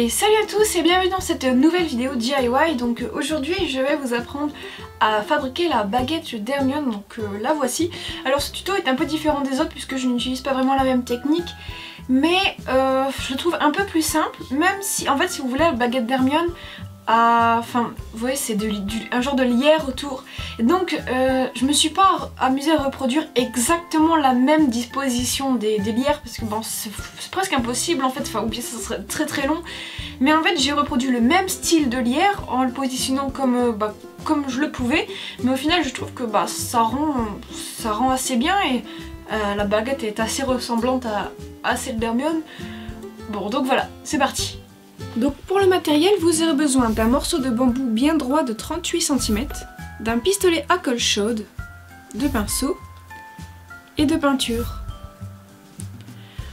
Et salut à tous et bienvenue dans cette nouvelle vidéo DIY. Donc aujourd'hui je vais vous apprendre à fabriquer la baguette d'Hermione, donc la voici. Alors ce tuto est un peu différent des autres puisque je n'utilise pas vraiment la même technique, mais je le trouve un peu plus simple, même si en fait si vous voulez la baguette d'Hermione, enfin vous voyez c'est un genre de lierre autour, et donc je me suis pas amusée à reproduire exactement la même disposition des lierres parce que bon c'est presque impossible en fait, enfin ou bien ça serait très très long, mais en fait j'ai reproduit le même style de lierre en le positionnant comme je le pouvais, mais au final je trouve que ça rend assez bien et la baguette est assez ressemblante à celle d'Hermione. Bon donc voilà, c'est parti. Donc pour le matériel, vous aurez besoin d'un morceau de bambou bien droit de 38 cm, d'un pistolet à colle chaude, de pinceaux et de peinture.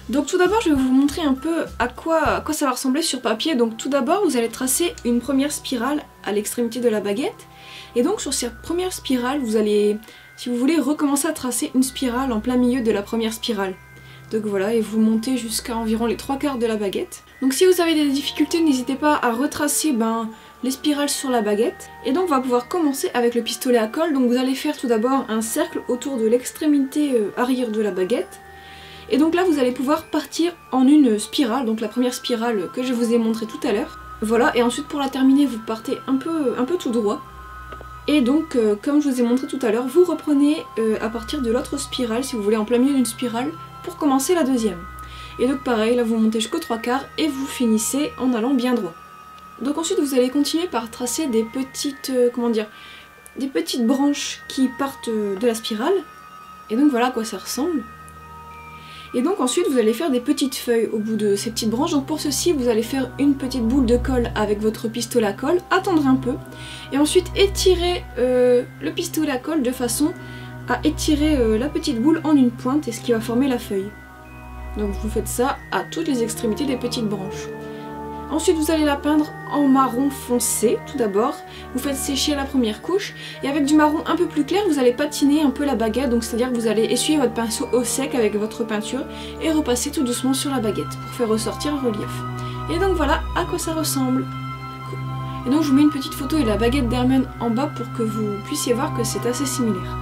Donc tout d'abord je vais vous montrer un peu à quoi ça va ressembler sur papier. Donc tout d'abord vous allez tracer une première spirale à l'extrémité de la baguette, et donc sur cette première spirale vous allez, si vous voulez, recommencer à tracer une spirale en plein milieu de la première spirale. Donc voilà, et vous montez jusqu'à environ les 3/4 de la baguette. Donc si vous avez des difficultés, n'hésitez pas à retracer les spirales sur la baguette. Et donc on va pouvoir commencer avec le pistolet à colle. Donc vous allez faire tout d'abord un cercle autour de l'extrémité arrière de la baguette. Et donc là vous allez pouvoir partir en une spirale, donc la première spirale que je vous ai montrée tout à l'heure. Voilà, et ensuite pour la terminer vous partez un peu tout droit. Et donc comme je vous ai montré tout à l'heure, vous reprenez à partir de l'autre spirale, si vous voulez en plein milieu d'une spirale, pour commencer la deuxième. Et donc pareil, là vous montez jusqu'aux 3/4 et vous finissez en allant bien droit. Donc ensuite vous allez continuer par tracer des petites, des petites branches qui partent de la spirale. Et donc voilà à quoi ça ressemble. Et donc ensuite vous allez faire des petites feuilles au bout de ces petites branches. Donc pour ceci vous allez faire une petite boule de colle avec votre pistolet à colle, attendre un peu, et ensuite étirer le pistolet à colle de façon à étirer la petite boule en une pointe, et ce qui va former la feuille. Donc vous faites ça à toutes les extrémités des petites branches. Ensuite vous allez la peindre en marron foncé tout d'abord, vous faites sécher la première couche, et avec du marron un peu plus clair vous allez patiner un peu la baguette, donc c'est à dire que vous allez essuyer votre pinceau au sec avec votre peinture et repasser tout doucement sur la baguette pour faire ressortir le relief. Et donc voilà à quoi ça ressemble. Et donc je vous mets une petite photo de la baguette d'Hermione en bas pour que vous puissiez voir que c'est assez similaire.